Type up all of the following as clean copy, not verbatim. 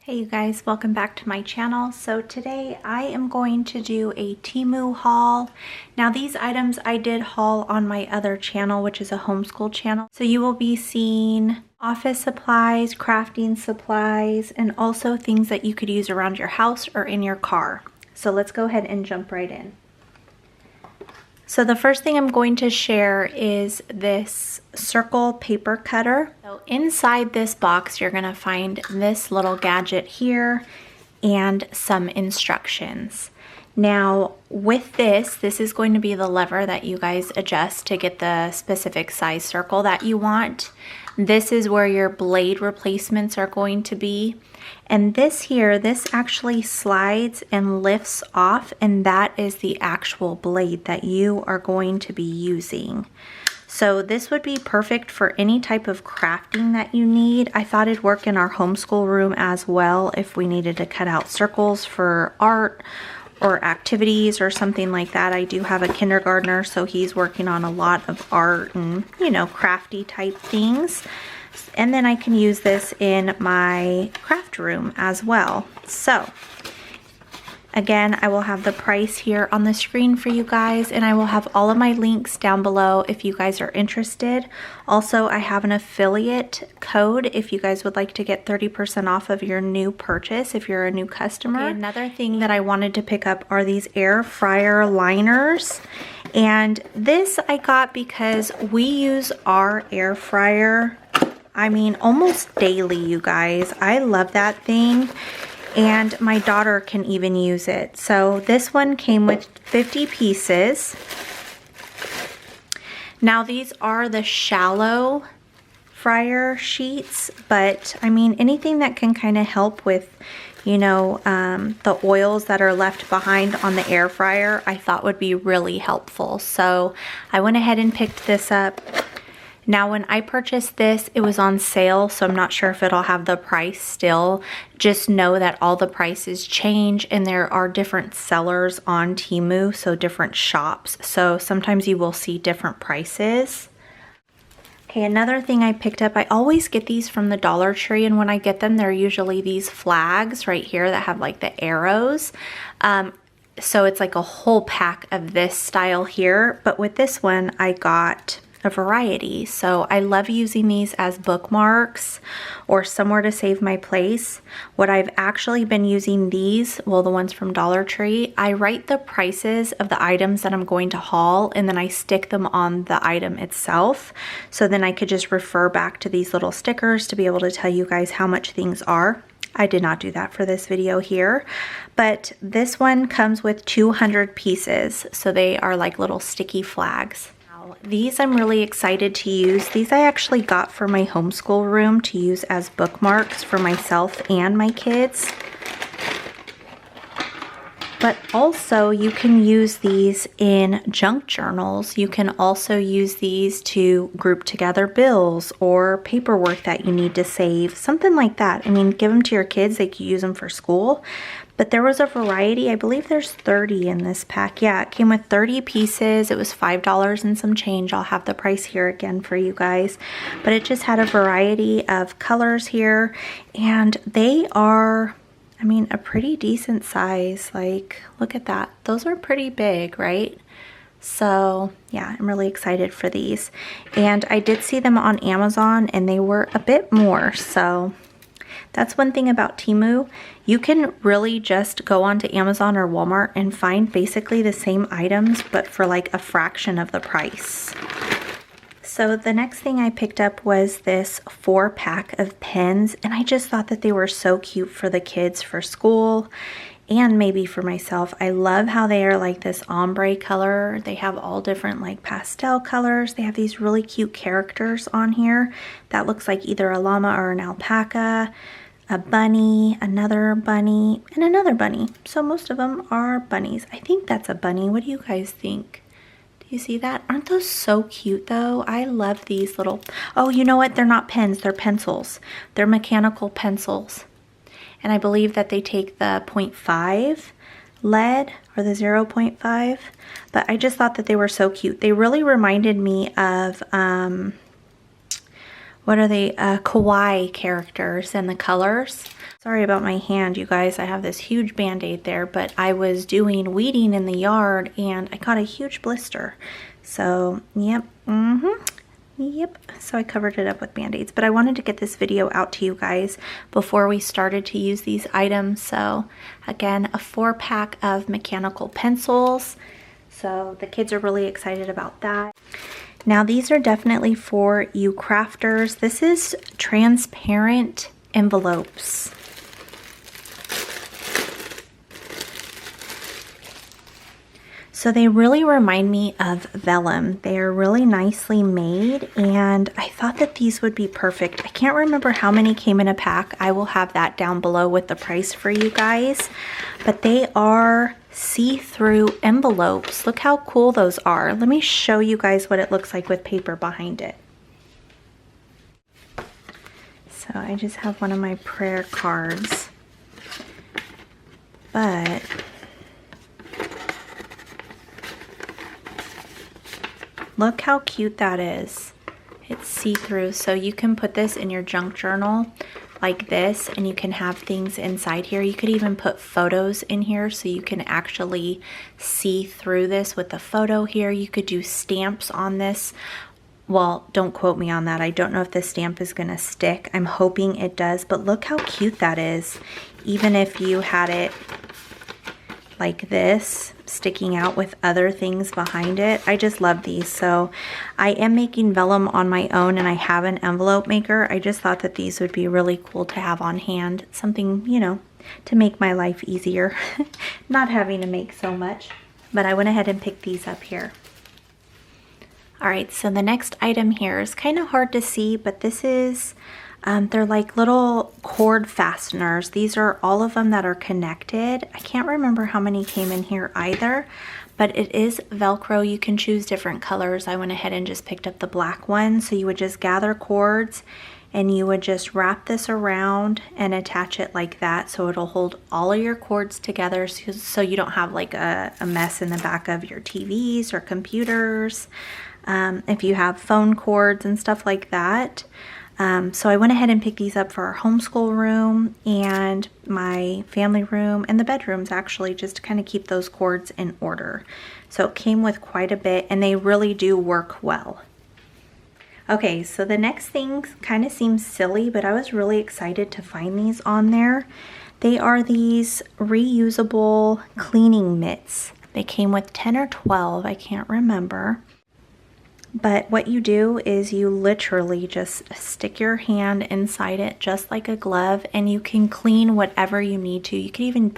Hey you guys, welcome back to my channel. So today I am going to do a Temu haul. Now these items I did haul on my other channel, which is a homeschool channel. So you will be seeing office supplies, crafting supplies, and also things that you could use around your house or in your car. So let's go ahead and jump right in. So the first thing I'm going to share is this circle paper cutter. So inside this box, you're going to find this little gadget here and some instructions. Now with this is going to be the lever that you guys adjust to get the specific size circle that you want. This is where your blade replacements are going to be. And this here, this actually slides and lifts off, and that is the actual blade that you are going to be using. So this would be perfect for any type of crafting that you need. I thought it'd work in our homeschool room as well if we needed to cut out circles for art or activities or something like that. I do have a kindergartner, so he's working on a lot of art and, you know, crafty type things. And then I can use this in my craft room as well. So again, I will have the price here on the screen for you guys, and I will have all of my links down below if you guys are interested. Also, I have an affiliate code if you guys would like to get 30% off of your new purchase if you're a new customer. Okay, another thing that I wanted to pick up are these air fryer liners. And this I got because we use our air fryer, I mean, almost daily, you guys. I love that thing. And my daughter can even use it. So this one came with 50 pieces. Now these are the shallow fryer sheets, but I mean anything that can kind of help with, you know, the oils that are left behind on the air fryer, I thought would be really helpful. So I went ahead and picked this up. Now when I purchased this, it was on sale, so I'm not sure if it'll have the price still. Just know that all the prices change and there are different sellers on Temu, so different shops. So sometimes you will see different prices. Okay, another thing I picked up, I always get these from the Dollar Tree, and when I get them, they're usually these flags right here that have like the arrows. So it's like a whole pack of this style here, but with this one, I got a variety. So I love using these as bookmarks or somewhere to save my place. What I've actually been using these, well, the ones from Dollar Tree, I write the prices of the items that I'm going to haul and then I stick them on the item itself. So then I could just refer back to these little stickers to be able to tell you guys how much things are. I did not do that for this video here, but this one comes with 200 pieces. So they are like little sticky flags. These I'm really excited to use. These I actually got for my homeschool room to use as bookmarks for myself and my kids. But also you can use these in junk journals. You can also use these to group together bills or paperwork that you need to save, something like that. I mean, give them to your kids, they can use them for school. But there was a variety, I believe there's 30 in this pack. Yeah, it came with 30 pieces. It was $5 and some change. I'll have the price here again for you guys. But it just had a variety of colors here. And they are, I mean, a pretty decent size. Like, look at that. Those are pretty big, right? So yeah, I'm really excited for these. And I did see them on Amazon and they were a bit more, so that's one thing about Temu. You can really just go onto Amazon or Walmart and find basically the same items, but for like a fraction of the price. So the next thing I picked up was this 4-pack of pens, and I just thought that they were so cute for the kids for school and maybe for myself. I love how they are like this ombre color. They have all different like pastel colors. They have these really cute characters on here. That looks like either a llama or an alpaca, a bunny, another bunny, and another bunny. So most of them are bunnies. I think that's a bunny. What do you guys think? Do you see that? Aren't those so cute though? I love these little, oh, you know what? They're not pens, they're pencils. They're mechanical pencils. And I believe that they take the 0.5 lead or the 0.5, but I just thought that they were so cute. They really reminded me of what are they, kawaii characters and the colors. Sorry about my hand, you guys. I have this huge band-aid there, but I was doing weeding in the yard and I got a huge blister. So, yep, yep. So I covered it up with band-aids, but I wanted to get this video out to you guys before we started to use these items. So again, a 4-pack of mechanical pencils. So the kids are really excited about that. Now these are definitely for you crafters. This is transparent envelopes. So they really remind me of vellum. They are really nicely made, and I thought that these would be perfect. I can't remember how many came in a pack. I will have that down below with the price for you guys. But they are see-through envelopes. Look how cool those are. Let me show you guys what it looks like with paper behind it. So I just have one of my prayer cards. But look how cute that is. It's see-through, so you can put this in your junk journal like this, and you can have things inside here. You could even put photos in here so you can actually see through this with the photo here. You could do stamps on this. Well, don't quote me on that. I don't know if this stamp is gonna stick. I'm hoping it does, but look how cute that is. Even if you had it like this, sticking out with other things behind it. I just love these. So I am making vellum on my own, and I have an envelope maker. I just thought that these would be really cool to have on hand. Something, you know, to make my life easier. Not having to make so much. But I went ahead and picked these up here. Alright, so the next item here is kind of hard to see, but this is they're like little cord fasteners. These are all of them that are connected. I can't remember how many came in here either, but it is Velcro. You can choose different colors. I went ahead and just picked up the black one. So you would just gather cords and you would just wrap this around and attach it like that. So it'll hold all of your cords together so you don't have like a mess in the back of your TVs or computers. If you have phone cords and stuff like that. So I went ahead and picked these up for our homeschool room and my family room and the bedrooms, actually, just to kind of keep those cords in order. So it came with quite a bit, and they really do work well. Okay, so the next thing kind of seems silly, but I was really excited to find these on there. They are these reusable cleaning mitts. They came with 10 or 12, I can't remember. But what you do is you literally just stick your hand inside it just like a glove, and you can clean whatever you need to. You could even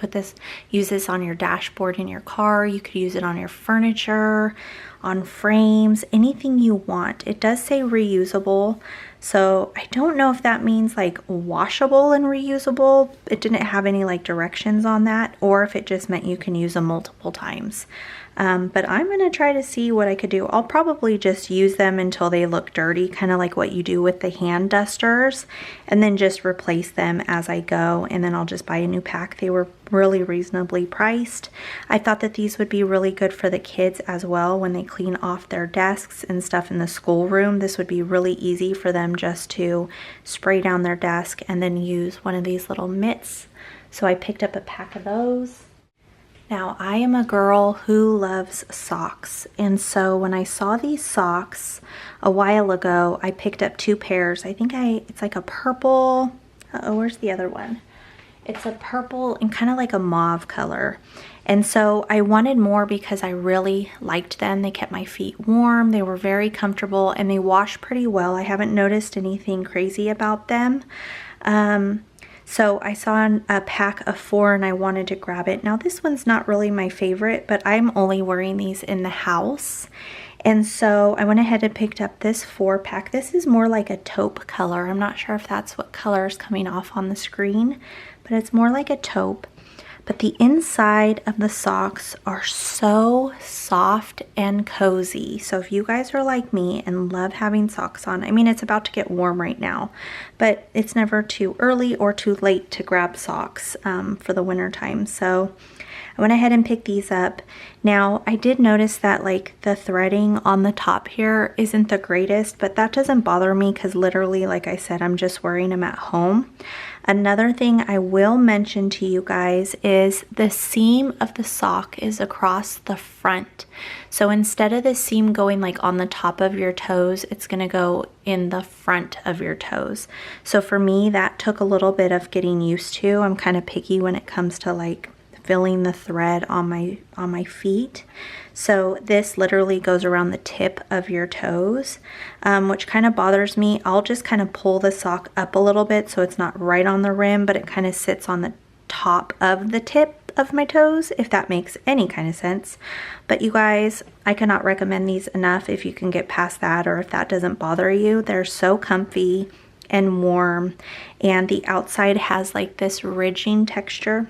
use this on your dashboard in your car. You could use it on your furniture, on frames, anything you want. It does say reusable, so I don't know if that means like washable and reusable. It didn't have any like directions on that, or if it just meant you can use them multiple times. But I'm going to try to see what I could do. I'll probably just use them until they look dirty, kind of like what you do with the hand dusters, and then just replace them as I go, and then I'll just buy a new pack. They were really reasonably priced. I thought that these would be really good for the kids as well when they clean off their desks and stuff in the schoolroom. This would be really easy for them just to spray down their desk and then use one of these little mitts. So I picked up a pack of those. Now, I am a girl who loves socks, and so when I saw these socks a while ago, I picked up 2 pairs. I think it's like a purple, where's the other one? It's a purple and kind of like a mauve color. And so I wanted more because I really liked them. They kept my feet warm, they were very comfortable, and they wash pretty well. I haven't noticed anything crazy about them. So I saw a pack of 4 and I wanted to grab it. Now this one's not really my favorite, but I'm only wearing these in the house. And so I went ahead and picked up this 4-pack. This is more like a taupe color. I'm not sure if that's what color is coming off on the screen, but it's more like a taupe. But the inside of the socks are so soft and cozy. So if you guys are like me and love having socks on, I mean, it's about to get warm right now, but it's never too early or too late to grab socks for the winter time. So I went ahead and picked these up. Now, I did notice that like the threading on the top here isn't the greatest, but that doesn't bother me because literally, like I said, I'm just wearing them at home. Another thing I will mention to you guys is the seam of the sock is across the front. So instead of the seam going like on the top of your toes, it's gonna go in the front of your toes. So for me, that took a little bit of getting used to. I'm kind of picky when it comes to like filling the thread on my feet. So this literally goes around the tip of your toes, which kind of bothers me. I'll just kind of pull the sock up a little bit so it's not right on the rim, but it kind of sits on the top of the tip of my toes, if that makes any kind of sense. But you guys, I cannot recommend these enough if you can get past that, or if that doesn't bother you. They're so comfy and warm, and the outside has like this ridge texture.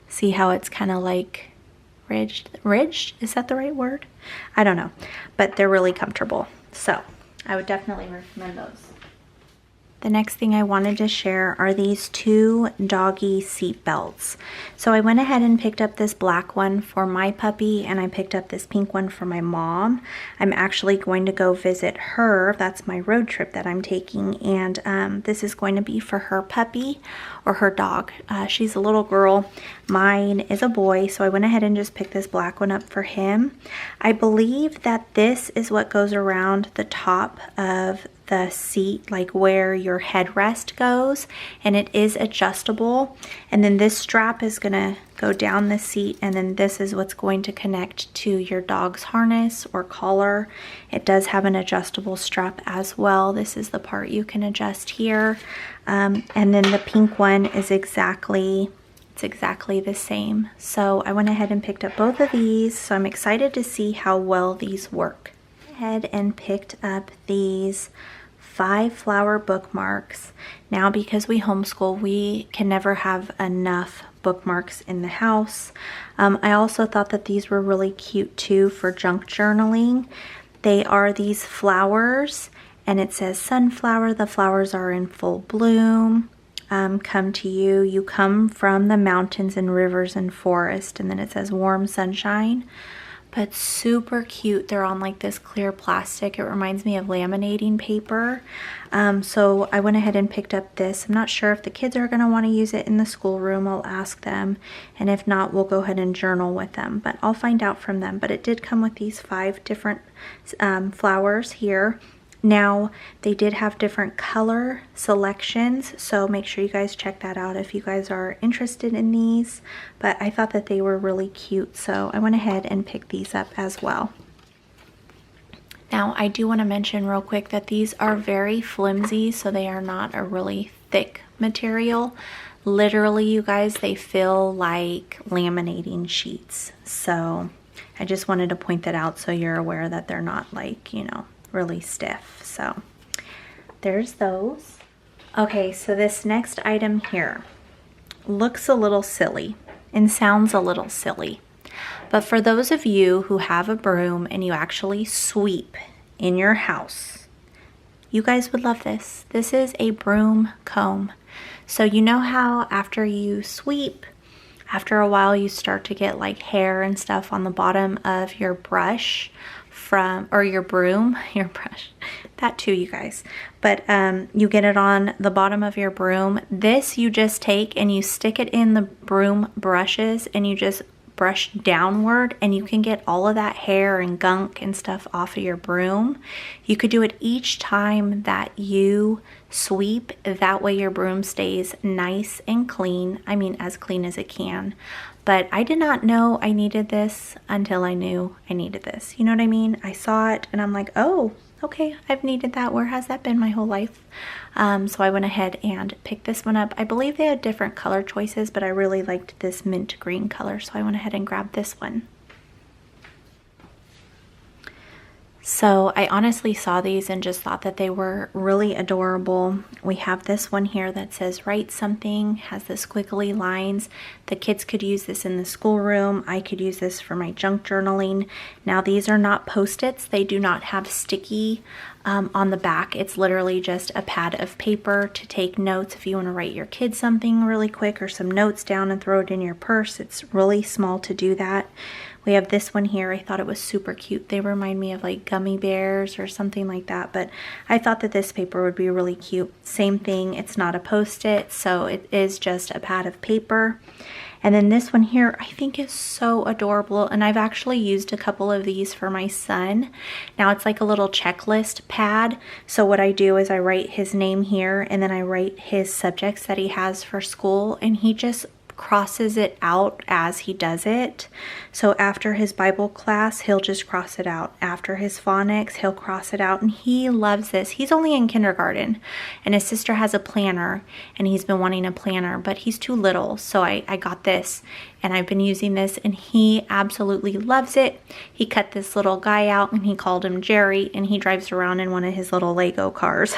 See how it's kind of like ridged? Is that the right word? I don't know, but they're really comfortable. So I would definitely recommend those. The next thing I wanted to share are these two doggy seat belts. So I went ahead and picked up this black one for my puppy, and I picked up this pink one for my mom. I'm actually going to go visit her. That's my road trip that I'm taking, and this is going to be for her puppy or her dog. She's a little girl. Mine is a boy, so I went ahead and just picked this black one up for him. I believe that this is what goes around the top of the seat, like where your headrest goes, and it is adjustable. And then this strap is gonna go down the seat, and then this is what's going to connect to your dog's harness or collar. It does have an adjustable strap as well. This is the part you can adjust here. And then the pink one is exactly the same. So I went ahead and picked up both of these, so I'm excited to see how well these work. Ahead and picked up these 5 flower bookmarks. Now, because we homeschool, we can never have enough bookmarks in the house. I also thought that these were really cute too for junk journaling. They are these flowers, and it says sunflower. The flowers are in full bloom. Come to you. You come from the mountains and rivers and forest. And then it says warm sunshine. But super cute. They're on like this clear plastic. It reminds me of laminating paper. So I went ahead and picked up this. I'm not sure if the kids are going to want to use it in the schoolroom. I'll ask them. And if not, we'll go ahead and journal with them. But I'll find out from them. But it did come with these 5 different flowers here. Now, they did have different color selections, so make sure you guys check that out if you guys are interested in these. But I thought that they were really cute, so I went ahead and picked these up as well. Now, I do want to mention real quick that these are very flimsy, so they are not a really thick material. Literally, you guys, they feel like laminating sheets. So I just wanted to point that out so you're aware that they're not like, you know, really stiff. So there's those. Okay, so this next item here looks a little silly and sounds a little silly, but for those of you who have a broom and you actually sweep in your house, you guys would love this. This is a broom comb. So you know how after you sweep, after a while you start to get like hair and stuff on the bottom of your brush or your broom, your brush, that too, you guys. But you get it on the bottom of your broom. This you just take and you stick it in the broom brushes and you just brush downward, and you can get all of that hair and gunk and stuff off of your broom. You could do it each time that you sweep. That way your broom stays nice and clean. I mean, as clean as it can. But I did not know I needed this until I knew I needed this. You know what I mean? I saw it and I'm like, oh, okay, I've needed that. Where has that been my whole life? So I went ahead and picked this one up. I believe they had different color choices, but I really liked this mint green color, so I went ahead and grabbed this one. So I honestly saw these and just thought that they were really adorable. We have this one here that says write something, has the squiggly lines. The kids could use this in the schoolroom. I could use this for my junk journaling. Now these are not Post-its. They do not have sticky on the back. It's literally just a pad of paper to take notes if you want to write your kids something really quick or some notes down and throw it in your purse. It's really small to do that. We have this one here. I thought it was super cute. They remind me of like gummy bears or something like that, but I thought that this paper would be really cute. Same thing, it's not a Post-it, so it is just a pad of paper. And then this one here I think is so adorable, and I've actually used a couple of these for my son. Now it's like a little checklist pad. So what I do is I write his name here, and then I write his subjects that he has for school, and he just crosses it out as he does it. So after his Bible class, he'll just cross it out. After his phonics, he'll cross it out, and he loves this. He's only in kindergarten, and his sister has a planner, and he's been wanting a planner, but he's too little, so I got this, and I've been using this, and he absolutely loves it. He cut this little guy out, and he called him Jerry, and he drives around in one of his little Lego cars.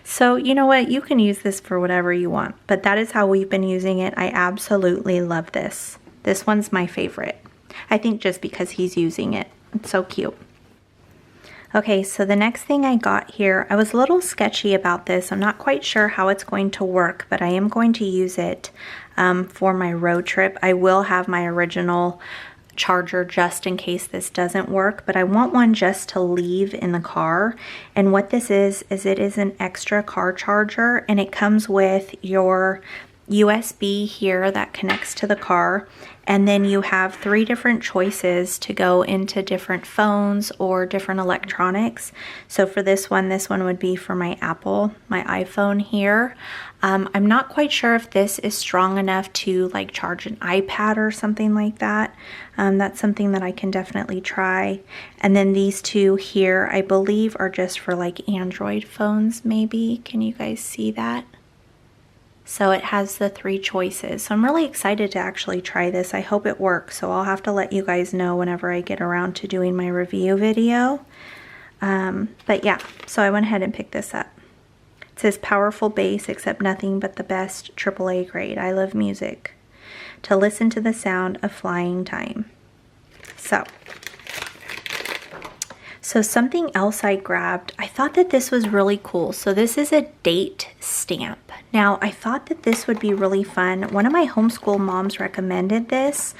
So you know what, you can use this for whatever you want, but that is how we've been using it. I absolutely love this. This one's my favorite. I think just because he's using it. It's so cute. Okay, so the next thing I got here, I was a little sketchy about this. I'm not quite sure how it's going to work, but I am going to use it for my road trip. I will have my original charger just in case this doesn't work, but I want one just to leave in the car. And what this is it is an extra car charger, and it comes with your USB here that connects to the car, and then you have 3 different choices to go into different phones or different electronics. So for this one would be for my Apple, my iPhone here. I'm not quite sure if this is strong enough to like charge an iPad or something like that. That's something that I can definitely try. And then these 2 here, I believe, are just for like Android phones maybe. Can you guys see that? So it has the 3 choices. So I'm really excited to actually try this. I hope it works. So I'll have to let you guys know whenever I get around to doing my review video. But yeah, so I went ahead and picked this up. It says powerful bass, accept nothing but the best, AAA grade. I love music. To listen to the sound of flying time. So something else I grabbed, I thought that this was really cool. So this is a date stamp. Now I thought that this would be really fun. One of my homeschool moms recommended this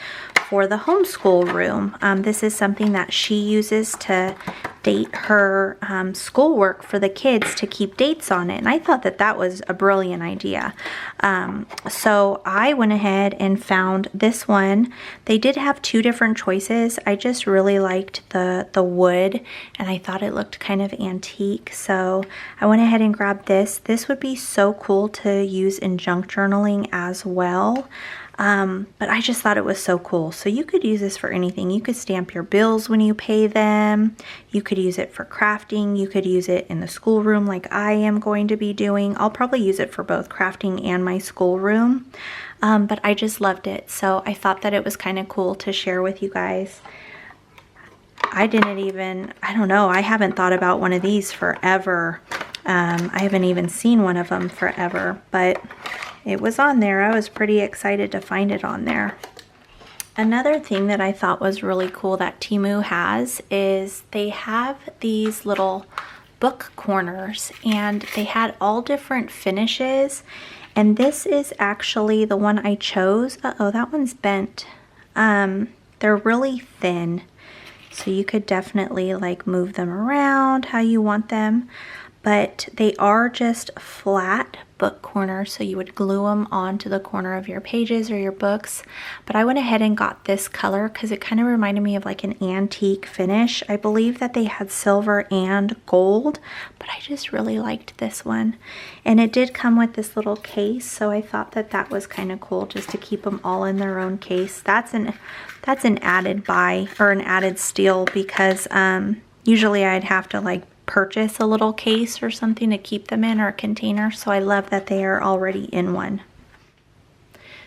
for the homeschool room. This is something that she uses to date her schoolwork for the kids, to keep dates on it. And I thought that that was a brilliant idea. So I went ahead and found this one. They did have 2 different choices. I just really liked the wood, and I thought it looked kind of antique. So I went ahead and grabbed this. This would be so cool to use in junk journaling as well. But I just thought it was so cool. So you could use this for anything. You could stamp your bills when you pay them. You could use it for crafting. You could use it in the schoolroom like I am going to be doing. I'll probably use it for both crafting and my schoolroom. But I just loved it. So I thought that it was kind of cool to share with you guys. I don't know, I haven't thought about one of these forever. I haven't even seen one of them forever, but it was on there. I was pretty excited to find it on there. Another thing that I thought was really cool that Temu has is they have these little book corners, and they had all different finishes. And this is actually the one I chose. Uh-oh, that one's bent. They're really thin, so you could definitely like move them around how you want them. But they are just flat book corners, so you would glue them onto the corner of your pages or your books. But I went ahead and got this color because it kind of reminded me of like an antique finish. I believe that they had silver and gold, but I just really liked this one. And it did come with this little case, so I thought that that was kind of cool just to keep them all in their own case. That's an added buy, or an added steal, because usually I'd have to like purchase a little case or something to keep them in, or a container. So I love that they are already in one.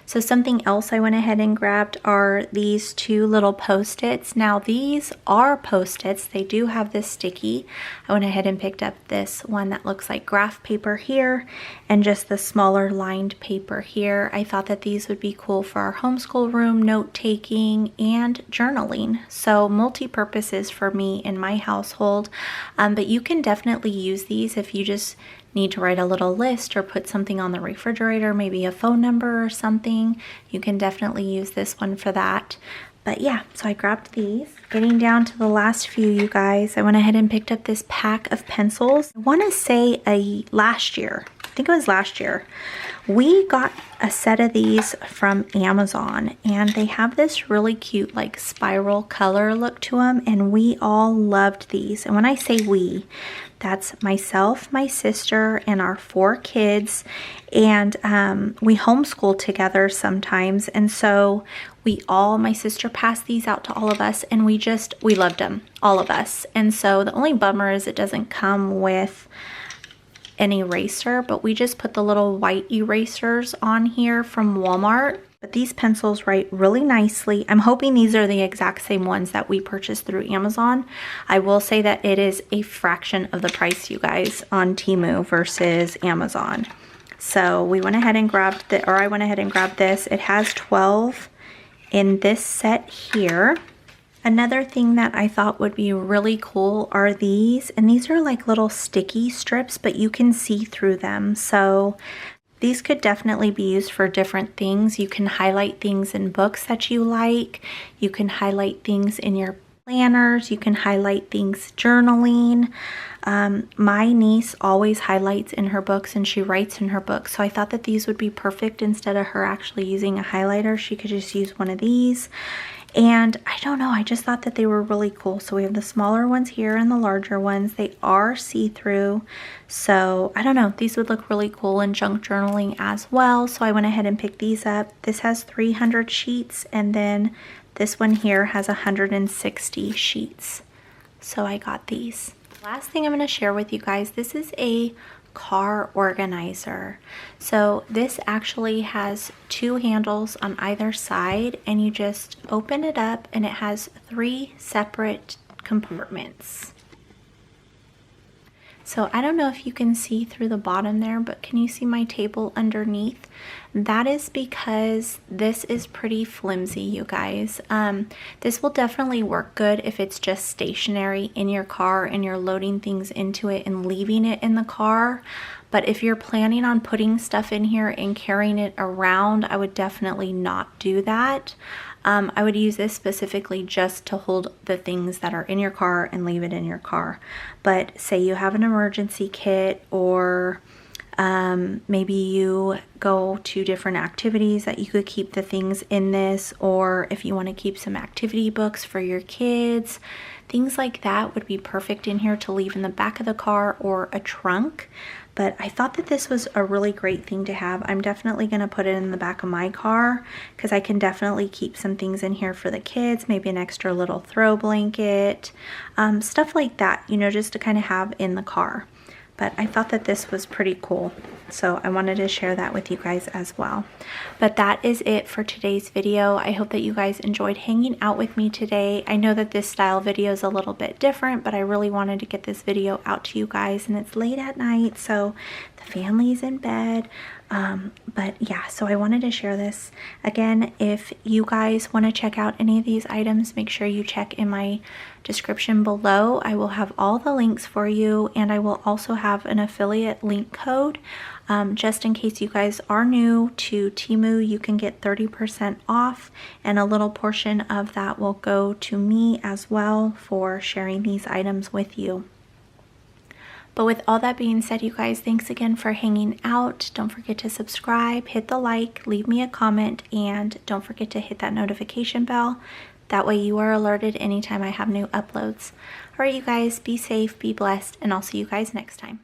So something else I went ahead and grabbed are these two little Post-its. Now these are Post-its. They do have this sticky. I went ahead and picked up this one that looks like graph paper here and just the smaller lined paper here. I thought that these would be cool for our homeschool room, note-taking, and journaling. So multi-purposes for me in my household. But you can definitely use these if you just need to write a little list or put something on the refrigerator, maybe a phone number or something. You can definitely use this one for that. But yeah, so I grabbed these. Getting down to the last few, you guys, I went ahead and picked up this pack of pencils. I want to say last year, I think it was last year, we got a set of these from Amazon, and they have this really cute like spiral color look to them, and we all loved these. And when I say we, that's myself, my sister, and our 4 kids, and we homeschool together sometimes, and so my sister passed these out to all of us, and we loved them, all of us. And so the only bummer is it doesn't come with an eraser, but we just put the little white erasers on here from Walmart. But these pencils write really nicely. I'm hoping these are the exact same ones that we purchased through Amazon. I will say that it is a fraction of the price, you guys, on Temu versus Amazon. So we went ahead and grabbed I went ahead and grabbed this. It has 12 in this set here. Another thing that I thought would be really cool are these, and these are like little sticky strips, but you can see through them. So these could definitely be used for different things. You can highlight things in books that you like. You can highlight things in your planners. You can highlight things journaling. My niece always highlights in her books and she writes in her books. So I thought that these would be perfect. Instead of her actually using a highlighter, she could just use one of these. And I don't know, I just thought that they were really cool. So we have the smaller ones here and the larger ones. They are see-through. So I don't know, these would look really cool in junk journaling as well. So I went ahead and picked these up. This has 300 sheets, and then this one here has 160 sheets. So I got these. Last thing I'm going to share with you guys, this is a car organizer. So this actually has 2 handles on either side, and you just open it up and it has 3 separate compartments. So I don't know if you can see through the bottom there, but can you see my table underneath? That is because this is pretty flimsy, you guys. This will definitely work good if it's just stationary in your car and you're loading things into it and leaving it in the car. But if you're planning on putting stuff in here and carrying it around, I would definitely not do that. I would use this specifically just to hold the things that are in your car and leave it in your car. But say you have an emergency kit, or maybe you go to different activities that you could keep the things in this, or if you want to keep some activity books for your kids, things like that would be perfect in here to leave in the back of the car or a trunk. But I thought that this was a really great thing to have. I'm definitely going to put it in the back of my car because I can definitely keep some things in here for the kids, maybe an extra little throw blanket, stuff like that, you know, just to kind of have in the car. But I thought that this was pretty cool, so I wanted to share that with you guys as well. But that is it for today's video. I hope that you guys enjoyed hanging out with me today. I know that this style video is a little bit different, but I really wanted to get this video out to you guys, and it's late at night, so the family's in bed. But yeah, so I wanted to share this. Again, if you guys want to check out any of these items, make sure you check in my description below. I will have all the links for you, and I will also have an affiliate link code. Just in case you guys are new to Temu, you can get 30% off, and a little portion of that will go to me as well for sharing these items with you. But with all that being said, you guys, thanks again for hanging out. Don't forget to subscribe, hit the like, leave me a comment, and don't forget to hit that notification bell. That way you are alerted anytime I have new uploads. All right, you guys, be safe, be blessed, and I'll see you guys next time.